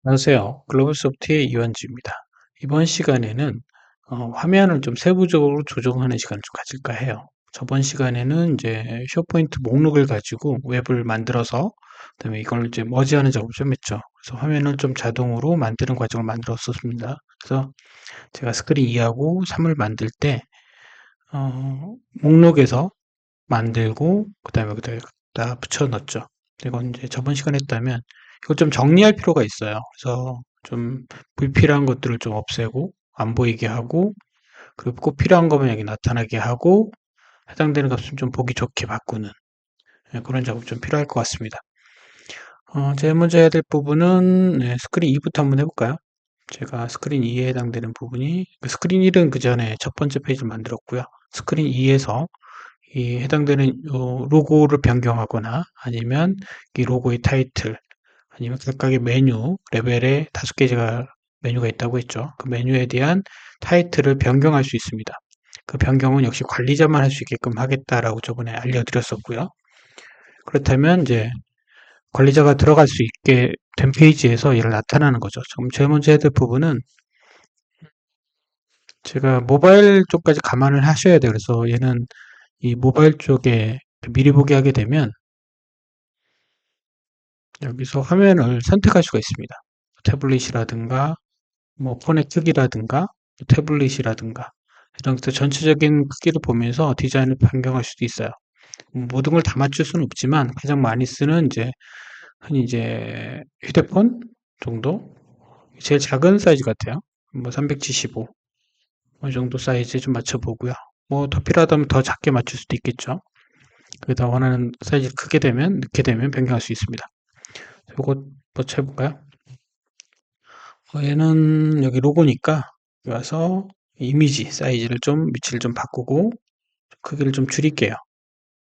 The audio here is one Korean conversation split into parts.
안녕하세요. 글로벌소프트의 이완주입니다. 이번 시간에는 화면을 좀 세부적으로 조정하는 시간을 좀 가질까 해요. 저번 시간에는 이제 쉐어포인트 목록을 가지고 웹을 만들어서 그다음에 이걸 이제 머지하는 작업을 좀 했죠. 그래서 화면을 좀 자동으로 만드는 과정을 만들었었습니다. 그래서 제가 스크린 2하고 3을 만들 때 목록에서 만들고 그다음에 여기다 붙여 넣었죠. 이건 이제 저번 시간에 했다면 이걸 좀 정리할 필요가 있어요. 그래서 좀 불필요한 것들을 좀 없애고 안 보이게 하고 그리고 꼭 필요한 것만 여기 나타나게 하고 해당되는 값은 좀 보기 좋게 바꾸는 그런 작업 좀 필요할 것 같습니다. 제일 먼저 해야 될 부분은 스크린 2부터 한번 해볼까요? 제가 스크린 2에 해당되는 부분이 스크린 1은 그 전에 첫 번째 페이지를 만들었고요. 스크린 2에서 이 해당되는 로고를 변경하거나 아니면 이 로고의 타이틀 아니면 각각의 메뉴 레벨에 5개가 메뉴가 있다고 했죠. 그 메뉴에 대한 타이틀을 변경할 수 있습니다. 그 변경은 역시 관리자만 할 수 있게끔 하겠다라고 저번에 알려드렸었고요. 그렇다면 이제 관리자가 들어갈 수 있게 된 페이지에서 얘를 나타나는 거죠. 지금 제일 먼저 해야 될 부분은 제가 모바일 쪽까지 감안을 하셔야 돼요. 그래서 얘는 이 모바일 쪽에 미리 보기 하게 되면 여기서 화면을 선택할 수가 있습니다. 태블릿이라든가 뭐 폰의 크기라든가 태블릿이라든가 이런 것들 전체적인 크기를 보면서 디자인을 변경할 수도 있어요. 모든 걸 다 맞출 수는 없지만 가장 많이 쓰는 이제 흔히 이제 휴대폰 정도 제일 작은 사이즈 같아요. 뭐 375, 이 정도 사이즈에 좀 맞춰보고요. 뭐 더 필요하다면 더 작게 맞출 수도 있겠죠. 그다 원하는 사이즈 크게 되면 늦게 되면 변경할 수 있습니다. 이것 먼저 해볼까요? 얘는 여기 로고니까 여기 와서 이미지 사이즈를 좀 위치를 좀 바꾸고 크기를 좀 줄일게요.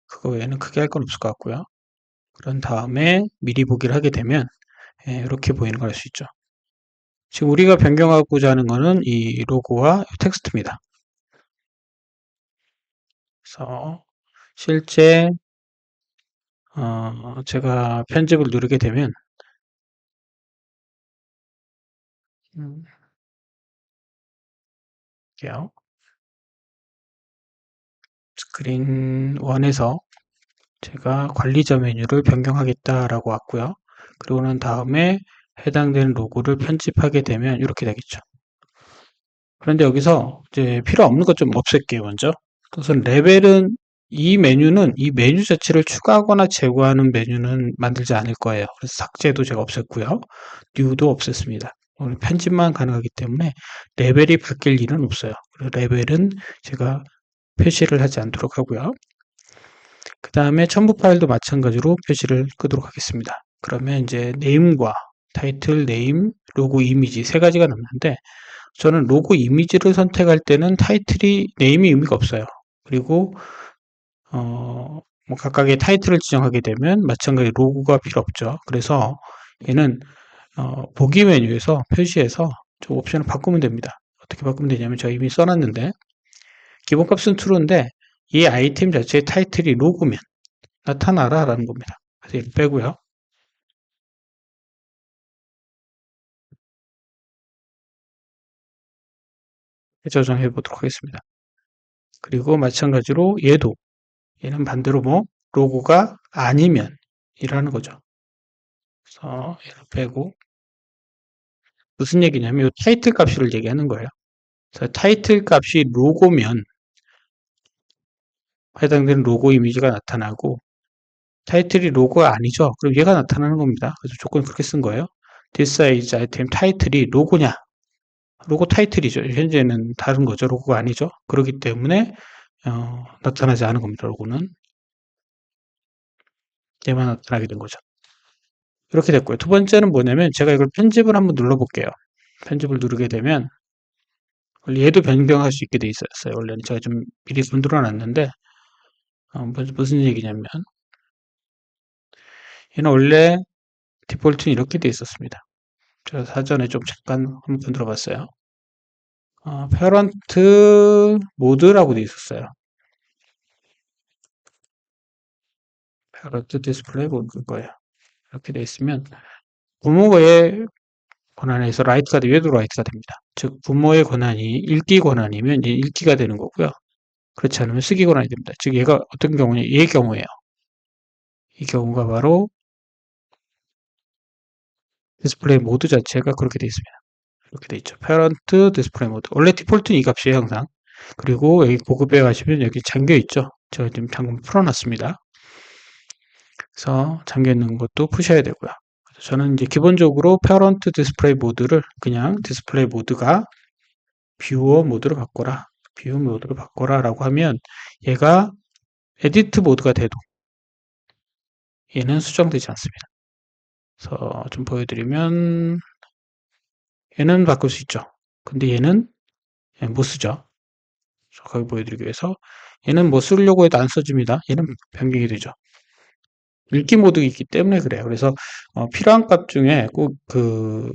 그거 외에는 크게 할 건 없을 것 같고요. 그런 다음에 미리 보기를 하게 되면 이렇게 보이는 걸 알 수 있죠. 지금 우리가 변경하고자 하는 거는 이 로고와 텍스트입니다. 그래서 실제 제가 편집을 누르게 되면 볼게요. 스크린 1에서 제가 관리자 메뉴를 변경하겠다라고 왔고요. 그러고 난 다음에 해당되는 로고를 편집하게 되면 이렇게 되겠죠. 그런데 여기서 이제 필요 없는 것 좀 없앨게요, 먼저. 우선 레벨은 이 메뉴는 이 메뉴 자체를 추가하거나 제거하는 메뉴는 만들지 않을 거예요. 그래서 삭제도 제가 없앴고요. 뉴도 없앴습니다. 오늘 편집만 가능하기 때문에 레벨이 바뀔 일은 없어요. 레벨은 제가 표시를 하지 않도록 하고요. 그 다음에 첨부 파일도 마찬가지로 표시를 끄도록 하겠습니다. 그러면 이제 네임과 타이틀, 네임, 로고 이미지 세 가지가 남는데 저는 로고 이미지를 선택할 때는 타이틀이 네임이 의미가 없어요. 그리고 뭐 각각의 타이틀을 지정하게 되면 마찬가지 로고가 필요 없죠. 그래서 얘는 보기 메뉴에서 표시해서 저 옵션을 바꾸면 됩니다. 어떻게 바꾸면 되냐면 제가 이미 써놨는데 기본값은 true인데 이 아이템 자체의 타이틀이 로고면 나타나라 라는 겁니다. 그래서 이렇게 빼고요. 저장해 보도록 하겠습니다. 그리고 마찬가지로 얘는 반대로 뭐 로고가 아니면 이라는 거죠. 그래서 얘를 빼고 무슨 얘기냐면 이 타이틀 값을 얘기하는 거예요. 그래서 타이틀 값이 로고면 해당되는 로고 이미지가 나타나고 타이틀이 로고가 아니죠. 그럼 얘가 나타나는 겁니다. 그래서 조건 그렇게 쓴 거예요. This size item 타이틀이 로고냐? 로고 타이틀이죠. 현재는 다른 거죠. 로고가 아니죠. 그렇기 때문에 나타나지 않은 겁니다. 로고는 얘만 나타나게 된 거죠. 이렇게 됐고요. 두 번째는 뭐냐면 제가 이걸 편집을 한번 눌러볼게요. 편집을 누르게 되면 원래 얘도 변경할 수 있게 돼 있었어요. 원래는 제가 좀 미리 만들어 놨는데 무슨 얘기냐면 얘는 원래 디폴트는 이렇게 돼 있었습니다. 제가 사전에 좀 잠깐 한번 만들어 봤어요. 페런트 모드라고 돼 있었어요. 페런트 디스플레이 모드일 거예요. 이렇게 돼 있으면 부모의 권한에서 라이트가 얘도 라이트가 됩니다. 즉 부모의 권한이 읽기 권한이면 이제 읽기가 되는 거고요. 그렇지 않으면 쓰기 권한이 됩니다. 즉 얘가 어떤 경우냐? 얘 경우예요. 이 경우가 바로 디스플레이 모드 자체가 그렇게 되어 있습니다. 이렇게 되어 있죠. 페런트 디스플레이 모드. 원래 디폴트는 이 값이에요, 항상. 그리고 여기 보급에 가시면 여기 잠겨 있죠. 제가 지금 잠금 풀어놨습니다. 그래서 잠겨 있는 것도 푸셔야 되고요. 저는 이제 기본적으로 페런트 디스플레이 모드를 그냥 디스플레이 모드가 뷰어 모드로 바꿔라. 뷰어 모드로 바꿔라 라고 하면 얘가 에디트 모드가 돼도 얘는 수정되지 않습니다. 그래서 좀 보여드리면 얘는 바꿀 수 있죠. 근데 얘는 못 쓰죠. 정확하게 보여드리기 위해서 얘는 뭐 쓰려고 해도 안 써집니다. 얘는 변경이 되죠. 읽기 모드가 있기 때문에 그래요. 그래서 필요한 값 중에 꼭 그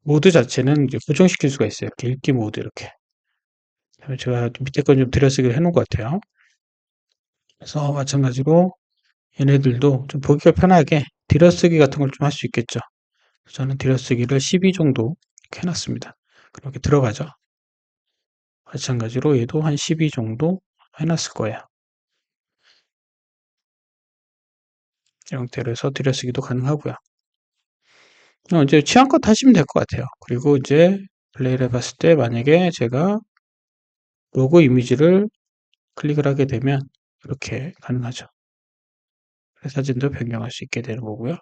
모드 자체는 이제 고정시킬 수가 있어요. 이렇게 읽기 모드 이렇게. 제가 밑에 건 좀 들여쓰기를 해놓은 것 같아요. 그래서 마찬가지로 얘네들도 좀 보기가 편하게 들여쓰기 같은 걸 좀 할 수 있겠죠. 저는 들여쓰기를 12 정도 이렇게 해놨습니다. 그렇게 들어가죠. 마찬가지로 얘도 한 12 정도 해놨을 거예요. 이 형태로 해서 들여쓰기도 가능하고요. 이제 취향껏 하시면 될 것 같아요. 그리고 이제 플레이를 해봤을 때 만약에 제가 로고 이미지를 클릭을 하게 되면 이렇게 가능하죠. 사진도 변경할 수 있게 되는 거고요.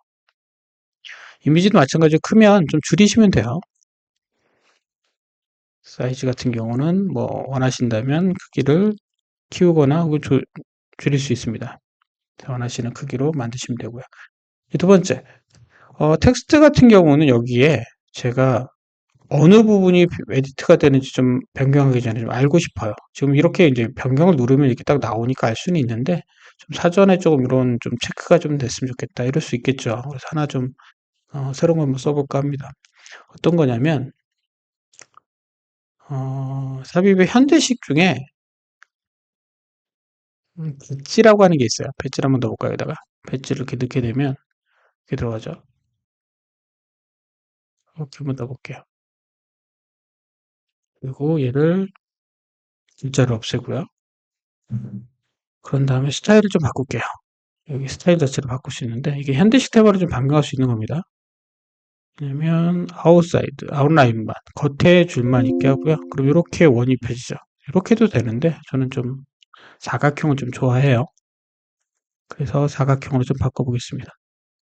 이미지도 마찬가지로 크면 좀 줄이시면 돼요. 사이즈 같은 경우는 뭐 원하신다면 크기를 키우거나 혹은 줄일 수 있습니다. 원하시는 크기로 만드시면 되고요. 두 번째, 텍스트 같은 경우는 여기에 제가 어느 부분이 에디트가 되는지 좀 변경하기 전에 좀 알고 싶어요. 지금 이렇게 이제 변경을 누르면 이렇게 딱 나오니까 알 수는 있는데 좀 사전에 조금 이런 좀 체크가 좀 됐으면 좋겠다 이럴 수 있겠죠. 그래서 하나 좀 새로운 거 한번 써볼까 합니다. 어떤 거냐면 삽입의 현대식 중에 배지라고 하는 게 있어요. 배지를 한번 넣어볼까요? 여기다가 배지를 이렇게 넣게 되면 이렇게 들어가죠. 이렇게 한번 넣어볼게요. 그리고 얘를 글자를 없애고요. 그런 다음에 스타일을 좀 바꿀게요. 여기 스타일 자체를 바꿀 수 있는데 이게 현대식 태버를 좀 변경할 수 있는 겁니다. 왜냐면 아웃사이드, 아웃라인만 겉에 줄만 있게 하고요. 그럼 이렇게 원이 펴지죠. 이렇게 해도 되는데 저는 좀 사각형을 좀 좋아해요. 그래서 사각형으로 좀 바꿔보겠습니다.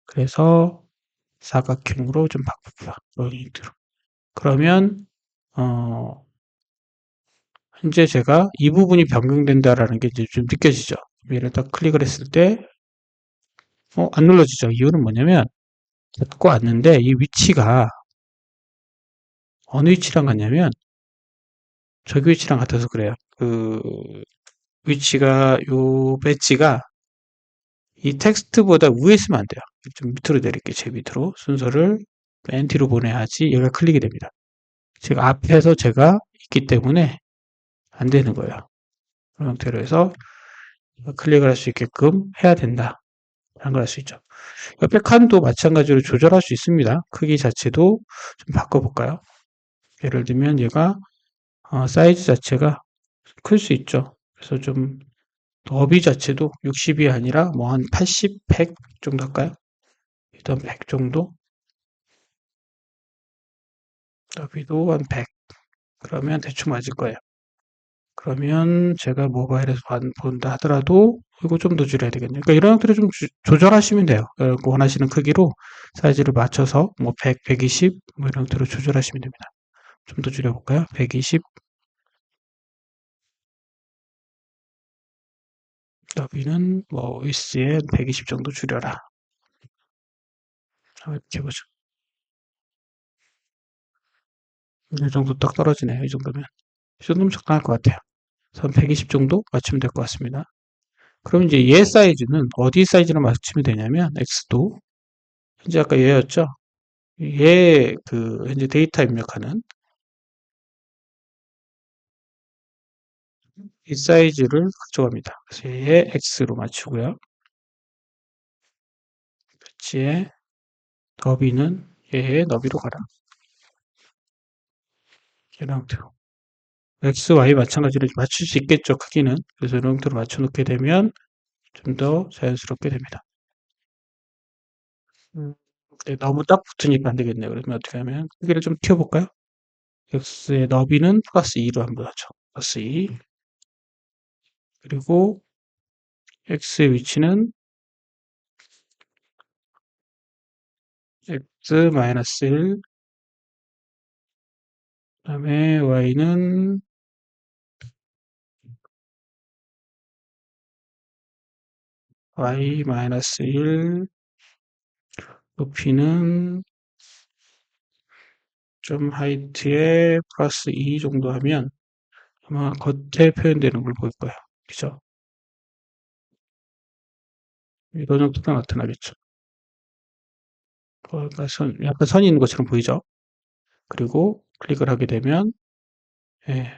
그래서 사각형으로 좀 바꿀게요. 그러면 현재 제가 이 부분이 변경된다라는 게 이제 좀 느껴지죠. 얘를 딱 클릭을 했을 때 안 눌러지죠. 이유는 뭐냐면 잡고 왔는데 이 위치가 어느 위치랑 같냐면 저기 위치랑 같아서 그래요. 그 위치가 요 배지가 이 텍스트보다 위에 있으면 안 돼요. 좀 밑으로 내릴게요. 제 밑으로 순서를 맨 뒤로 보내야지 얘가 클릭이 됩니다. 제가 앞에서 제가 있기 때문에 안 되는 거예요. 그런 형태로 해서 클릭을 할 수 있게끔 해야 된다. 라는 걸 알 수 있죠. 옆에 칸도 마찬가지로 조절할 수 있습니다. 크기 자체도 좀 바꿔볼까요? 예를 들면 얘가 사이즈 자체가 클 수 있죠. 그래서 좀 너비 자체도 60이 아니라 뭐 한 80, 100 정도 할까요? 일단 100 정도. 너비도 한 100. 그러면 대충 맞을 거예요. 그러면 제가 모바일에서 본다 하더라도 이거 좀 더 줄여야 되겠네요. 그러니까 이런 것들을 좀 조절하시면 돼요. 원하시는 크기로 사이즈를 맞춰서 뭐 100, 120 뭐 이런 것들을 조절하시면 됩니다. 좀 더 줄여볼까요? 120. 너비는 뭐 위스에 120 정도 줄여라. 이렇게 해보죠. 이 정도 딱 떨어지네요. 이 정도면. 이 정도면 적당할 것 같아요. 그래서 120 정도 맞추면 될 것 같습니다. 그럼 이제 얘 사이즈는 어디 사이즈로 맞추면 되냐면 X도 현재 아까 얘였죠. 얘 그 현재 데이터 입력하는 이 사이즈를 가져갑니다. 그래서 얘 X로 맞추고요. 배치의 너비는 얘의 너비로 가라. 이런 형태로. X, Y 마찬가지로 맞출 수 있겠죠, 크기는. 그래서 이런 형태로 맞춰놓게 되면 좀 더 자연스럽게 됩니다. 네, 너무 딱 붙으니까 안 되겠네요. 그러면 어떻게 하면 크기를 좀 키워볼까요? X의 너비는 플러스 2로 한번 하죠. 플러스 2. 그리고 X의 위치는 X 마이너스 1. 그 다음에 Y는 Y 마이너스 1. 높이는 좀 하이트에 플러스 2 정도 하면 아마 겉에 표현되는 걸 보일 거예요. 그죠? 이런 정도가 나타나겠죠. 약간 선이 있는 것처럼 보이죠? 그리고 클릭을 하게 되면 예,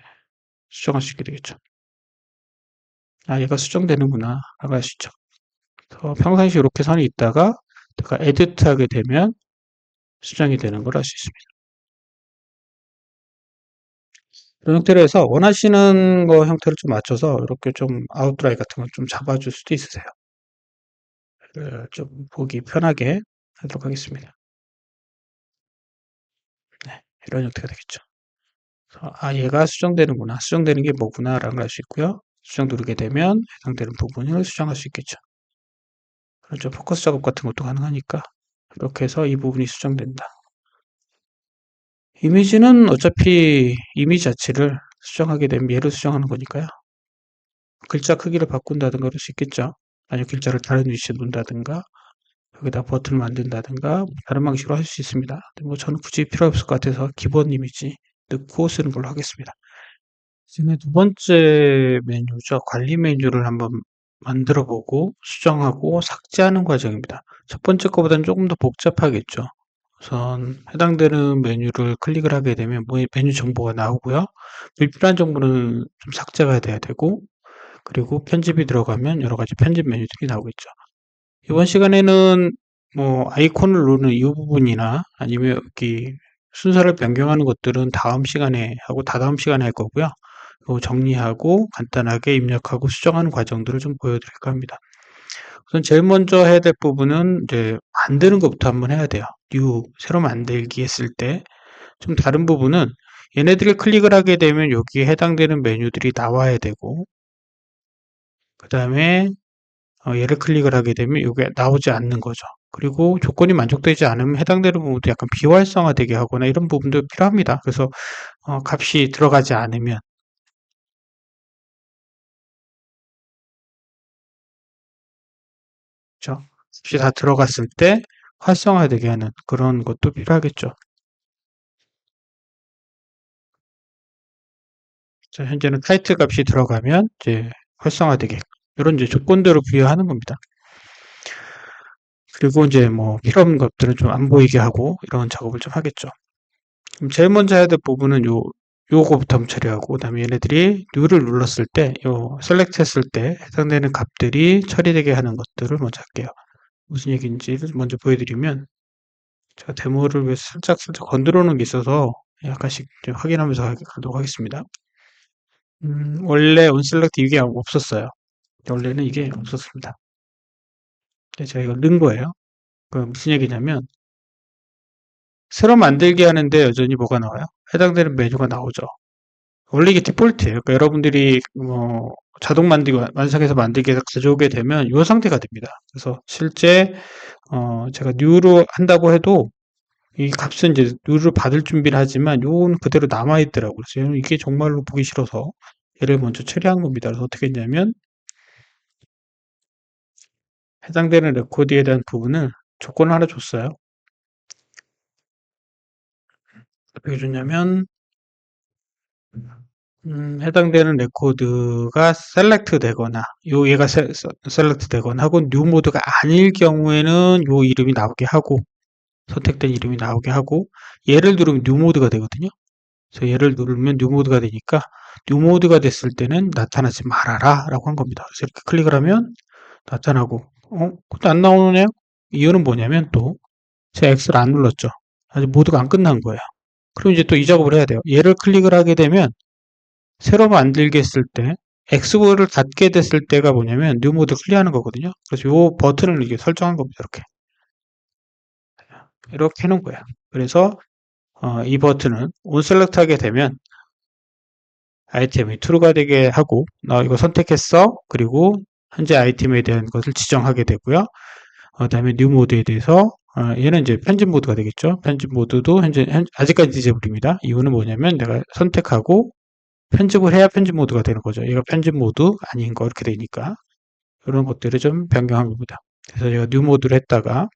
수정할 수 있게 되겠죠. 아, 얘가 수정되는구나 라고 할 수 있죠. 평상시 이렇게 선이 있다가 제가 에디트 하게 되면 수정이 되는 걸 알 수 있습니다. 이런 형태로 해서 원하시는 거 형태를 좀 맞춰서 이렇게 좀 아웃라인 같은 걸 좀 잡아줄 수도 있으세요. 좀 보기 편하게 하도록 하겠습니다. 네, 이런 형태가 되겠죠. 아, 얘가 수정되는구나. 수정되는 게 뭐구나 라는 걸 알 수 있고요. 수정 누르게 되면 해당되는 부분을 수정할 수 있겠죠. 그렇죠. 포커스 작업 같은 것도 가능하니까 이렇게 해서 이 부분이 수정된다. 이미지는 어차피 이미지 자체를 수정하게 되면 얘를 수정하는 거니까요. 글자 크기를 바꾼다든가 그럴 수 있겠죠. 아니면 글자를 다른 위치에 놓는다든가 여기다 버튼을 만든다든가 다른 방식으로 할 수 있습니다. 뭐 저는 굳이 필요 없을 것 같아서 기본 이미지 넣고 쓰는 걸로 하겠습니다. 지금 두 번째 메뉴죠. 관리 메뉴를 한번 만들어 보고 수정하고 삭제하는 과정입니다. 첫 번째 거보다는 조금 더 복잡하겠죠. 우선 해당되는 메뉴를 클릭을 하게 되면 메뉴 정보가 나오고요. 불필요한 정보는 좀 삭제가 돼야 되고 그리고 편집이 들어가면 여러 가지 편집 메뉴들이 나오겠죠. 이번 시간에는 뭐 아이콘을 누르는 이 부분이나 아니면 여기 순서를 변경하는 것들은 다음 시간에 하고 다다음 시간에 할 거고요. 정리하고 간단하게 입력하고 수정하는 과정들을 좀 보여드릴까 합니다. 우선 제일 먼저 해야 될 부분은 이제 만드는 것부터 한번 해야 돼요. 뉴, 새로 만들기 했을 때 좀 다른 부분은 얘네들을 클릭을 하게 되면 여기에 해당되는 메뉴들이 나와야 되고 그 다음에 얘를 클릭을 하게 되면 이게 나오지 않는 거죠. 그리고 조건이 만족되지 않으면 해당되는 부분도 약간 비활성화되게 하거나 이런 부분도 필요합니다. 그래서 값이 들어가지 않으면 그렇죠? 값이 다 들어갔을 때 활성화되게 하는 그런 것도 필요하겠죠. 자, 현재는 타이틀 값이 들어가면 이제 활성화되게 이런 이제 조건들을 부여하는 겁니다. 그리고 이제 뭐 필요 없는 것들은 좀 안 보이게 하고 이런 작업을 좀 하겠죠. 그럼 제일 먼저 해야 될 부분은 요거부터 한번 처리하고 그다음에 얘네들이 New를 눌렀을 때 요 셀렉트 했을 때 해당되는 값들이 처리되게 하는 것들을 먼저 할게요. 무슨 얘기인지를 먼저 보여드리면 제가 데모를 위해서 살짝 건드려 놓은 게 있어서 약간씩 확인하면서 가도록 하겠습니다. 원래 onSelect 이게 없었어요. 원래는 이게 없었습니다. 근데 제가 이걸 넣은 거예요. 그 무슨 얘기냐면 새로 만들기 하는데 여전히 뭐가 나와요? 해당되는 메뉴가 나오죠. 원래 이게 디폴트예요. 그러니까 여러분들이 뭐 자동 만들기 완성해서 만들기에서 가져오게 되면 이 상태가 됩니다. 그래서 실제 제가 new로 한다고 해도 이 값은 이제 new를 받을 준비를 하지만 요건 그대로 남아 있더라고요. 그래서 이게 정말로 보기 싫어서 얘를 먼저 처리한 겁니다. 그래서 어떻게 했냐면 해당되는 레코드에 대한 부분을 조건을 하나 줬어요. 어떻게 줬냐면 해당되는 레코드가 셀렉트 되거나 얘가 셀렉트 되거나 하고 뉴 모드가 아닐 경우에는 요 이름이 나오게 하고 선택된 이름이 나오게 하고 얘를 누르면 뉴 모드가 되거든요. 그래서 얘를 누르면 뉴 모드가 되니까 뉴 모드가 됐을 때는 나타나지 말아라 라고 한 겁니다. 그래서 이렇게 클릭을 하면 나타나고 근데 안 나오네요. 이유는 뭐냐면 또 제가 X를 안 눌렀죠. 아직 모드가 안 끝난 거예요. 그럼 이제 또 이 작업을 해야 돼요. 얘를 클릭을 하게 되면 새로 만들게 했을 때 엑스보를 닫게 됐을 때가 뭐냐면 뉴 모드 클릭하는 거거든요. 그래서 이 버튼을 이렇게 설정한 겁니다. 이렇게 해놓은 거예요. 그래서 이 버튼은 온셀렉트 하게 되면 아이템이 true가 되게 하고 너 이거 선택했어. 그리고 현재 아이템에 대한 것을 지정하게 되고요. 그다음에 뉴 모드에 대해서 얘는 이제 편집 모드가 되겠죠. 편집 모드도 아직까지 디제블입니다. 이유는 뭐냐면 내가 선택하고 편집을 해야 편집 모드가 되는 거죠. 얘가 편집 모드 아닌 거 이렇게 되니까 이런 것들을 좀 변경한 겁니다. 그래서 제가 뉴 모드를 했다가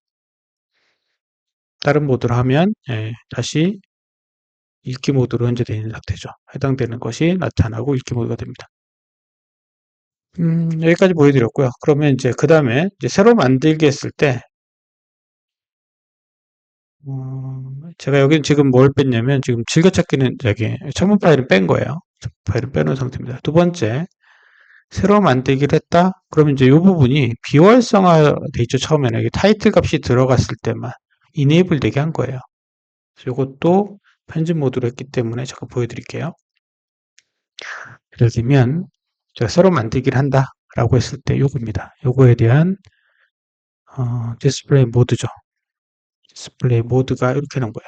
다른 모드로 하면 다시 읽기 모드로 현재 되어 있는 상태죠. 해당되는 것이 나타나고 읽기 모드가 됩니다. 여기까지 보여드렸고요. 그러면 이제 그 다음에 이제 새로 만들기 했을 때 제가 여기 지금 뭘 뺐냐면 지금 즐겨찾기는 저기 첨부 파일을 뺀 거예요. 첨부 파일을 빼놓은 상태입니다. 두 번째 새로 만들기를 했다. 그러면 이제 이 부분이 비활성화 돼 있죠. 처음에는 여기 타이틀 값이 들어갔을 때만 이네이블 되게 한 거예요. 이것도 편집 모드로 했기 때문에 잠깐 보여드릴게요. 예를 들면 제가 새로 만들기를 한다라고 했을 때 요겁니다. 요거에 대한 디스플레이 모드죠. 디스플레이 모드가 이렇게 나온 거예요.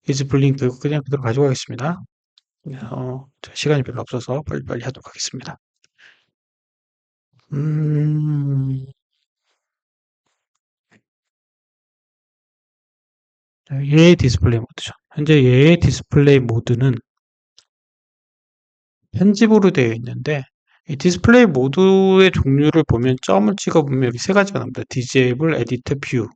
이즈 블링크 그냥 그대로 가져가겠습니다. 시간이 별로 없어서 빨리빨리 하도록 하겠습니다. 얘의 디스플레이 모드죠. 현재 얘의 디스플레이 모드는 편집으로 되어 있는데 이 디스플레이 모드의 종류를 보면 점을 찍어보면 여기 세 가지가 나옵니다. Disable, Edit, View.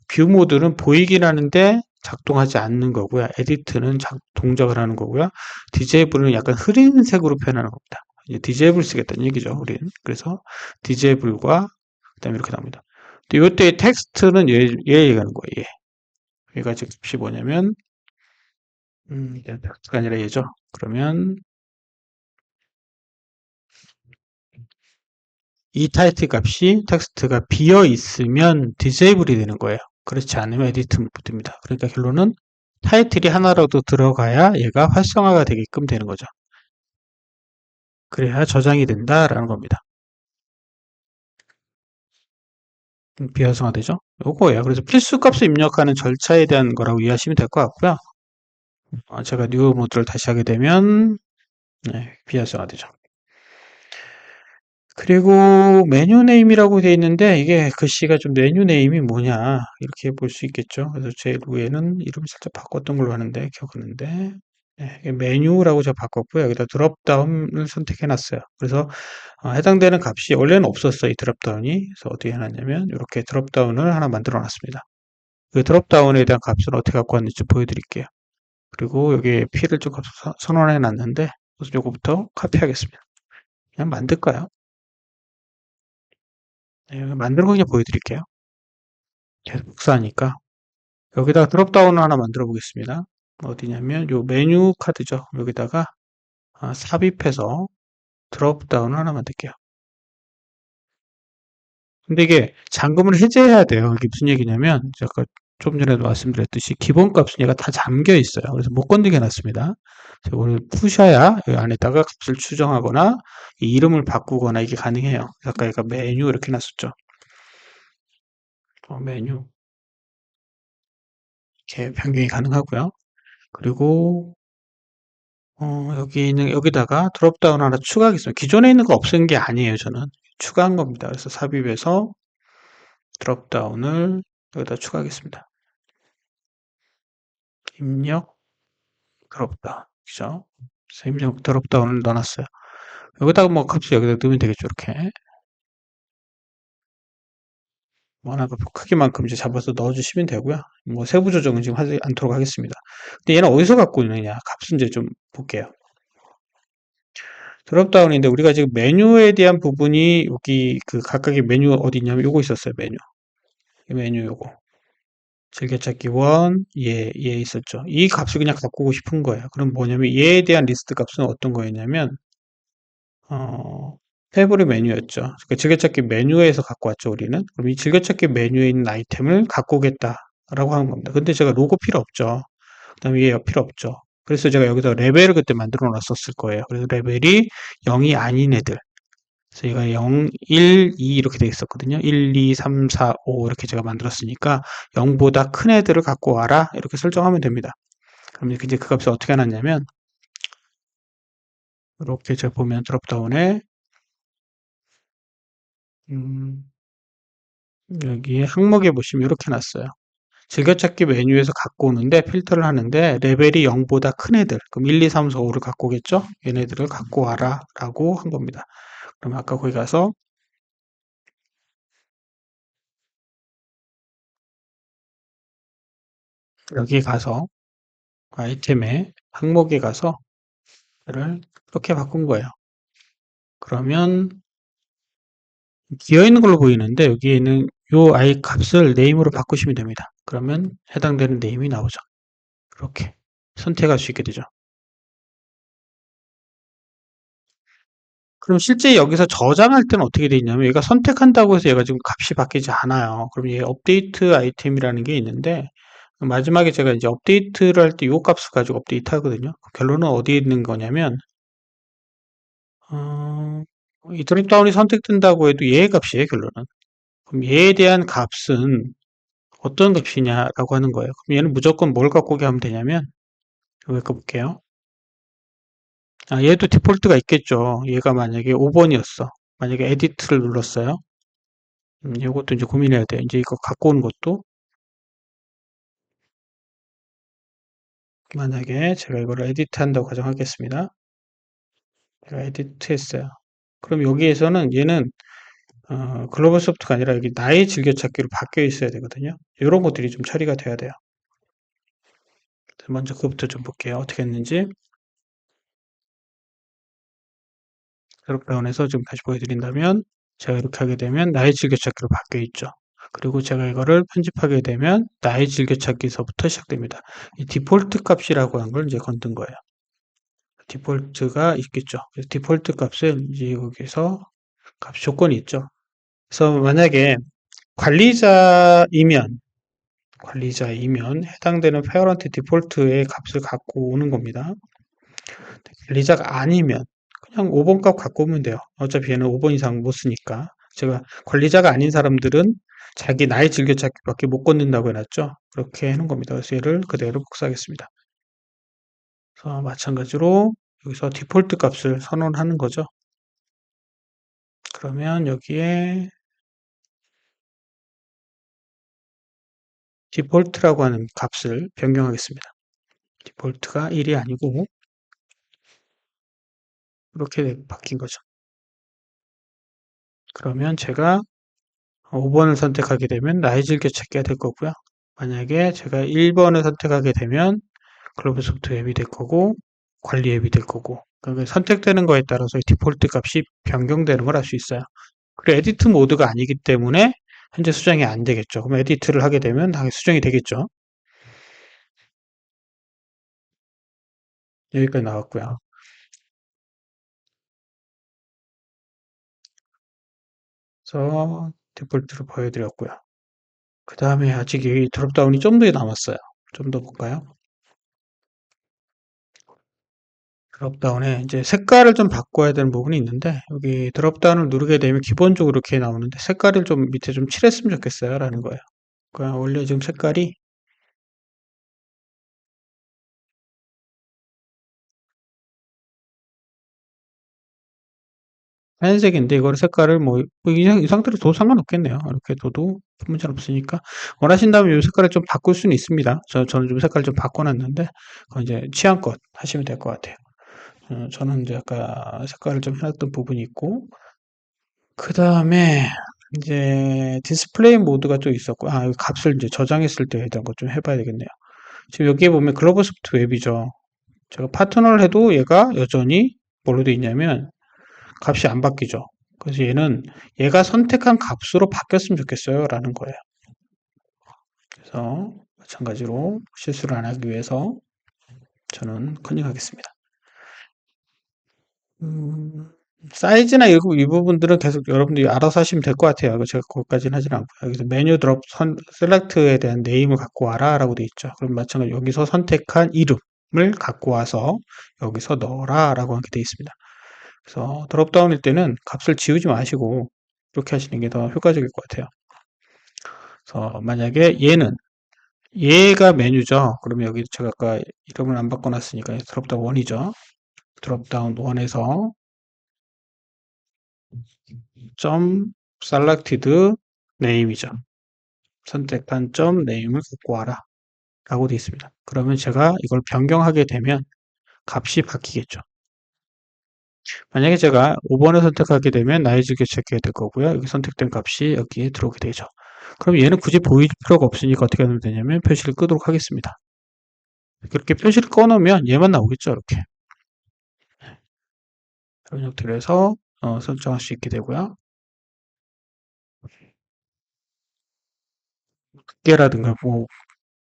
뷰 모드는 보이긴 하는데 작동하지 않는 거고요. 에디트는 동작을 하는 거고요. 디제이블은 약간 흐린 색으로 표현하는 겁니다. 이제 디제이블 쓰겠다는 얘기죠, 우리는. 그래서 디제이블과 그다음에 이렇게 나옵니다. 근데 이때의 텍스트는 얘 얘기하는 거예요. 얘가 지금 값이 뭐냐면 텍스트가 아니라 얘죠. 그러면 이 타이틀 값이 텍스트가 비어 있으면 디제이블이 되는 거예요. 그렇지 않으면 에디트 모드입니다. 그러니까 결론은 타이틀이 하나라도 들어가야 얘가 활성화가 되게끔 되는 거죠. 그래야 저장이 된다라는 겁니다. 비활성화되죠? 요거예요. 그래서 필수 값을 입력하는 절차에 대한 거라고 이해하시면 될 것 같고요. 제가 뉴 모드를 다시 하게 되면 비활성화되죠. 그리고 메뉴 네임이라고 되어 있는데 이게 글씨가 좀 메뉴 네임이 뭐냐 이렇게 볼 수 있겠죠. 그래서 제일 위에는 이름을 살짝 바꿨던 걸로 하는데 기억하는데 메뉴라고 제가 바꿨고요. 여기다 드롭다운을 선택해 놨어요. 그래서 해당되는 값이 원래는 없었어요. 이 드롭다운이. 그래서 어떻게 해놨냐면 이렇게 드롭다운을 하나 만들어 놨습니다. 그 드롭다운에 대한 값을 어떻게 갖고 왔는지 보여드릴게요. 그리고 여기에 P를 좀 선언해 놨는데 우선 요거부터 카피하겠습니다. 그냥 만들까요? 만드는 거 그냥 보여드릴게요. 계속 복사하니까 여기다가 드롭다운을 하나 만들어 보겠습니다. 어디냐면 요 메뉴 카드죠. 여기다가 삽입해서 드롭다운을 하나 만들게요. 근데 이게 잠금을 해제해야 돼요. 이게 무슨 얘기냐면 제가 좀 전에도 말씀드렸듯이 기본값은 얘가 다 잠겨 있어요. 그래서 못 건드게 놨습니다. 이걸 푸셔야 이 안에다가 값을 추정하거나 이 이름을 바꾸거나 이게 가능해요. 아까 얘가 메뉴 이렇게 놨었죠. 메뉴 이렇게 변경이 가능하고요. 그리고 여기다가 드롭다운 하나 추가하겠습니다. 기존에 있는 거 없앤 게 아니에요, 저는. 추가한 겁니다. 그래서 삽입해서 드롭다운을 여기다 추가하겠습니다. 입력 드롭다운. 그죠? 그래서 입력 드롭다운을 넣어놨어요. 여기다가 뭐 값을 여기다 넣으면 되겠죠, 이렇게. 워낙 크기만큼 이제 잡아서 넣어주시면 되고요. 뭐 세부 조정은 지금 하지 않도록 하겠습니다. 근데 얘는 어디서 갖고 있느냐? 값은 이제 좀 볼게요. 드롭다운인데 우리가 지금 메뉴에 대한 부분이 여기 그 각각의 메뉴 어디 있냐면 요거 있었어요. 메뉴. 이 메뉴 요거. 즐겨찾기 1, 얘 있었죠. 이 값을 그냥 갖고 오고 싶은 거예요. 그럼 뭐냐면 얘에 대한 리스트 값은 어떤 거였냐면 페이보릿 메뉴였죠. 그러니까 즐겨찾기 메뉴에서 갖고 왔죠, 우리는. 그럼 이 즐겨찾기 메뉴에 있는 아이템을 갖고 오겠다라고 하는 겁니다. 근데 제가 로고 필요 없죠. 그다음에 얘 필요 없죠. 그래서 제가 여기서 레벨을 그때 만들어 놨었을 거예요. 그래서 레벨이 0이 아닌 애들. 그래서 얘가 0, 1, 2 이렇게 돼 있었거든요. 1, 2, 3, 4, 5 이렇게 제가 만들었으니까 0보다 큰 애들을 갖고 와라 이렇게 설정하면 됩니다. 그럼 이제 그 값을 어떻게 해놨냐면 이렇게 제가 보면 드롭다운에 음, 여기 항목에 보시면 이렇게 놨어요. 즐겨찾기 메뉴에서 갖고 오는데 필터를 하는데 레벨이 0보다 큰 애들 그럼 1, 2, 3, 4, 5를 갖고 오겠죠? 얘네들을 갖고 와라 라고 한 겁니다. 그럼 아까 거기 가서 여기 가서 아이템에 항목에 가서 얘를 이렇게 바꾼 거예요. 그러면 비어 있는 걸로 보이는데 여기에는 요 아이 값을 네임으로 바꾸시면 됩니다. 그러면 해당되는 네임이 나오죠. 이렇게 선택할 수 있게 되죠. 그럼 실제 여기서 저장할 때는 어떻게 돼 있냐면 얘가 선택한다고 해서 얘가 지금 값이 바뀌지 않아요. 그럼 얘 업데이트 아이템이라는 게 있는데 마지막에 제가 이제 업데이트를 할 때 요 값을 가지고 업데이트 하거든요. 결론은 어디에 있는 거냐면 어, 이 드롭다운이 선택된다고 해도 얘의 값이에요, 결론은. 그럼 얘에 대한 값은 어떤 값이냐라고 하는 거예요. 그럼 얘는 무조건 뭘 갖고 오게 하면 되냐면 여기 거 볼게요. 아, 얘도 디폴트가 있겠죠. 얘가 만약에 5번이었어. 만약에 에디트를 눌렀어요. 이것도 이제 고민해야 돼. 이제 이거 갖고 오는 것도 만약에 제가 이거를 에디트 한다고 가정하겠습니다. 제가 에디트 했어요. 그럼 여기에서는 얘는 글로벌 소프트가 아니라 여기 나의 즐겨찾기로 바뀌어 있어야 되거든요. 이런 것들이 좀 처리가 돼야 돼요. 먼저 그것부터 좀 볼게요. 어떻게 했는지. 드롭다운해서 좀 다시 보여드린다면 제가 이렇게 하게 되면 나의 즐겨찾기로 바뀌어 있죠. 그리고 제가 이거를 편집하게 되면 나의 즐겨찾기서부터 시작됩니다. 이 디폴트 값이라고 하는 걸 이제 건든 거예요. 디폴트가 있겠죠. 그래서 디폴트 값을 이제 여기서 값 조건이 있죠. 그래서 만약에 관리자이면 해당되는 페어런트 디폴트의 값을 갖고 오는 겁니다. 관리자가 아니면 그냥 5번 값 갖고 오면 돼요. 어차피 얘는 5번 이상 못 쓰니까. 제가 관리자가 아닌 사람들은 자기 나이 즐겨찾기밖에 못 건넨다고 해놨죠. 그렇게 해놓은 겁니다. 그래서 얘를 그대로 복사하겠습니다. 그래서 마찬가지로 여기서 디폴트 값을 선언하는 거죠. 그러면 여기에 디폴트라고 하는 값을 변경하겠습니다. 디폴트가 1이 아니고 이렇게 바뀐 거죠. 그러면 제가 5번을 선택하게 되면 나의 즐겨찾기가 될 거고요. 만약에 제가 1번을 선택하게 되면 글로벌 소프트 앱이 될 거고 관리 앱이 될 거고 그러니까 선택되는 거에 따라서 디폴트 값이 변경되는 걸 알 수 있어요. 그리고 에디트 모드가 아니기 때문에 현재 수정이 안 되겠죠. 그럼 에디트를 하게 되면 당연히 수정이 되겠죠. 여기까지 나왔고요. 그래서 디폴트를 보여드렸고요. 그 다음에 아직 이 드롭다운이 좀 더 남았어요. 좀 더 볼까요? 드롭다운에 이제 색깔을 좀 바꿔야 되는 부분이 있는데 여기 드롭다운을 누르게 되면 기본적으로 이렇게 나오는데 색깔을 좀 밑에 좀 칠했으면 좋겠어요 라는 거예요. 그러니까 원래 지금 색깔이 하얀색인데 이거를 색깔을 이 상태로 둬도 상관없겠네요. 이렇게 둬도 문제는 없으니까 원하신다면 이 색깔을 좀 바꿀 수는 있습니다. 저는 좀 색깔을 좀 바꿔놨는데 그건 이제 취향껏 하시면 될 것 같아요. 저는 이제 아까 색깔을 좀 해놨던 부분이 있고 그 다음에 이제 디스플레이 모드가 또 있었고 이 값을 이제 저장했을 때에 대한 것 좀 해봐야 되겠네요. 지금 여기에 보면 글로벌 소프트 웹이죠. 제가 파트너를 해도 얘가 여전히 뭘로 돼 있냐면 값이 안 바뀌죠. 그래서 얘가 선택한 값으로 바뀌었으면 좋겠어요 라는 거예요. 그래서 마찬가지로 실수를 안 하기 위해서 저는 컨닝하겠습니다. 사이즈나 이 부분들은 계속 여러분들이 알아서 하시면 될 것 같아요. 이거 제가 거기까지는 하진 않고요. 여기서 메뉴 드롭 셀렉트에 대한 네임을 갖고 와라 라고 되어 있죠. 그럼 마찬가지로 여기서 선택한 이름을 갖고 와서 여기서 넣어라 라고 하게 되어 있습니다. 그래서 드롭다운일 때는 값을 지우지 마시고 이렇게 하시는 게 더 효과적일 것 같아요. 그래서 만약에 얘가 메뉴죠. 그러면 여기 제가 아까 이름을 안 바꿔놨으니까 드롭다운 1이죠. 드롭다운 1에서 점 selected name이죠. 선택한 점 name을 갖고 와라 라고 되어 있습니다. 그러면 제가 이걸 변경하게 되면 값이 바뀌겠죠. 만약에 제가 5번을 선택하게 되면 나의 즐겨 찾기가 될 거고요. 여기 선택된 값이 여기에 들어오게 되죠. 그럼 얘는 굳이 보일 필요가 없으니까 어떻게 하면 되냐면 표시를 끄도록 하겠습니다. 그렇게 표시를 꺼놓으면 얘만 나오겠죠. 이렇게. 이런 형태로 해서 설정할 수 있게 되고요. 두께라든가 뭐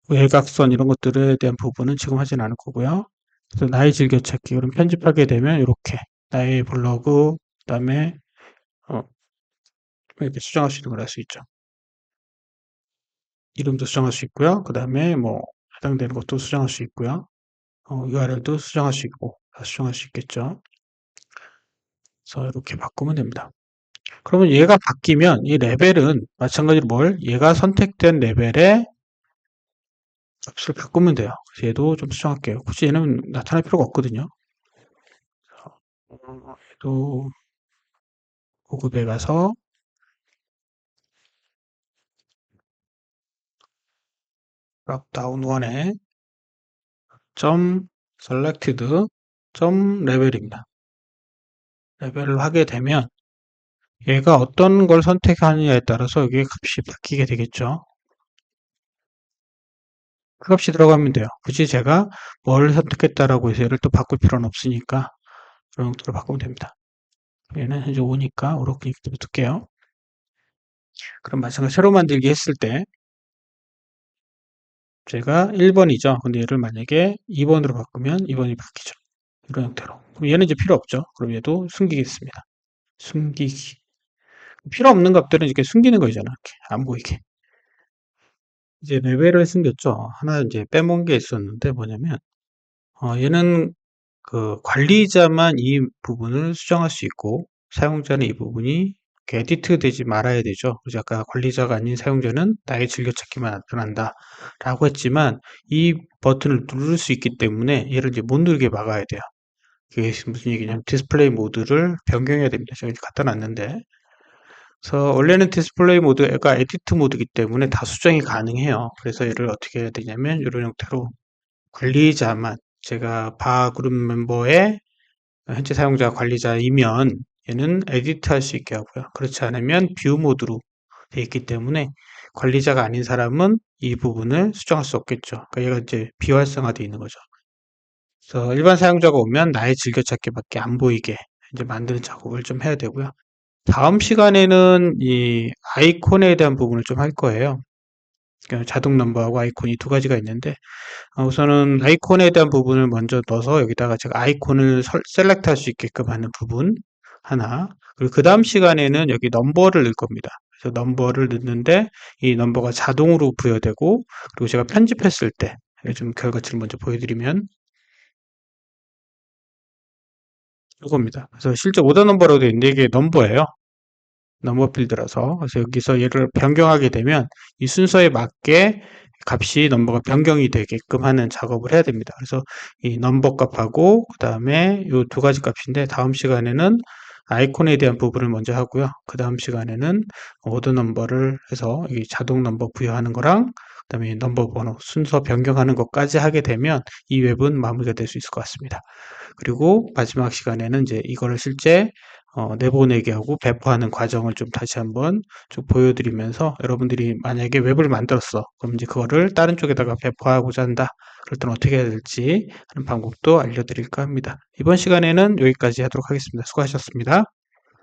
외곽선 이런 것들에 대한 부분은 지금 하진 않을 거고요. 그래서 나의 즐겨찾기 그럼 편집하게 되면 이렇게 나의 블로그 그다음에 어, 이렇게 수정할 수 있는 걸 할 수 있죠. 이름도 수정할 수 있고요. 그 다음에 뭐 해당되는 것도 수정할 수 있고요. URL도 수정할 수 있고 다 수정할 수 있겠죠. 그래서 이렇게 바꾸면 됩니다. 그러면 얘가 바뀌면 이 레벨은 마찬가지로 얘가 선택된 레벨에 값을 바꾸면 돼요. 그래서 얘도 좀 수정할게요. 굳이 얘는 나타날 필요가 없거든요. 얘도 고급에 가서 드롭다운 1에 점 selected 점 레벨입니다. 레벨을 하게 되면 얘가 어떤 걸 선택하느냐에 따라서 여기에 값이 바뀌게 되겠죠. 그 값이 들어가면 돼요. 굳이 제가 뭘 선택했다라고 해서 얘를 또 바꿀 필요는 없으니까 그런 형태로 바꾸면 됩니다. 얘는 현재 5니까 이렇게 둘게요. 그럼 마찬가지로 새로 만들기 했을 때 제가 1번이죠. 근데 얘를 만약에 2번으로 바꾸면 2번이 바뀌죠. 이런 형태로. 그럼 얘는 이제 필요 없죠. 그럼 얘도 숨기겠습니다. 숨기기. 필요 없는 값들은 이렇게 숨기는 거잖아. 이렇게 안 보이게. 이제 레벨을 숨겼죠. 하나 이제 빼먹은 게 있었는데 뭐냐면 얘는 그 관리자만 이 부분을 수정할 수 있고 사용자는 이 부분이 에디트 되지 말아야 되죠. 그래서 아까 관리자가 아닌 사용자는 나의 즐겨찾기만 나타난다 라고 했지만 이 버튼을 누를 수 있기 때문에 얘를 이제 못 누르게 막아야 돼요. 그게 무슨 얘기냐면 디스플레이 모드를 변경해야 됩니다. 제가 이제 갖다 놨는데 그래서 원래는 디스플레이 모드가 에디트 모드이기 때문에 다 수정이 가능해요. 그래서 얘를 어떻게 해야 되냐면 이런 형태로 관리자만 제가 바 그룹 멤버의 현재 사용자 관리자이면 얘는 에디트 할 수 있게 하고요. 그렇지 않으면 뷰 모드로 되어 있기 때문에 관리자가 아닌 사람은 이 부분을 수정할 수 없겠죠. 그러니까 얘가 이제 비활성화되어 있는 거죠. 그래서 일반 사용자가 오면 나의 즐겨찾기밖에 안 보이게 이제 만드는 작업을 좀 해야 되고요. 다음 시간에는 이 아이콘에 대한 부분을 좀 할 거예요. 그러니까 자동 넘버하고 아이콘이 두 가지가 있는데 우선은 아이콘에 대한 부분을 먼저 넣어서 여기다가 제가 아이콘을 셀렉트 할 수 있게끔 하는 부분 하나 그리고 그 다음 시간에는 여기 넘버를 넣을 겁니다. 그래서 넘버를 넣는데 이 넘버가 자동으로 부여되고 그리고 제가 편집했을 때 좀 결과치를 먼저 보여드리면 이겁니다. 그래서 실제 오더 넘버라고 되어 있는데 이게 넘버예요. 넘버 필드라서 그래서 여기서 얘를 변경하게 되면 이 순서에 맞게 값이 넘버가 변경이 되게끔 하는 작업을 해야 됩니다. 그래서 이 넘버 값하고 그 다음에 이 두 가지 값인데 다음 시간에는 아이콘에 대한 부분을 먼저 하고요. 그 다음 시간에는 오더 넘버를 해서 이 자동 넘버 부여하는 거랑 그 다음에 넘버 번호 순서 변경하는 것까지 하게 되면 이 웹은 마무리가 될 수 있을 것 같습니다. 그리고 마지막 시간에는 이제 이거를 실제 내보내게 하고 배포하는 과정을 좀 다시 한번 쭉 보여드리면서 여러분들이 만약에 웹을 만들었어. 그럼 이제 그거를 다른 쪽에다가 배포하고자 한다. 그럴 때는 어떻게 해야 될지 하는 방법도 알려드릴까 합니다. 이번 시간에는 여기까지 하도록 하겠습니다. 수고하셨습니다.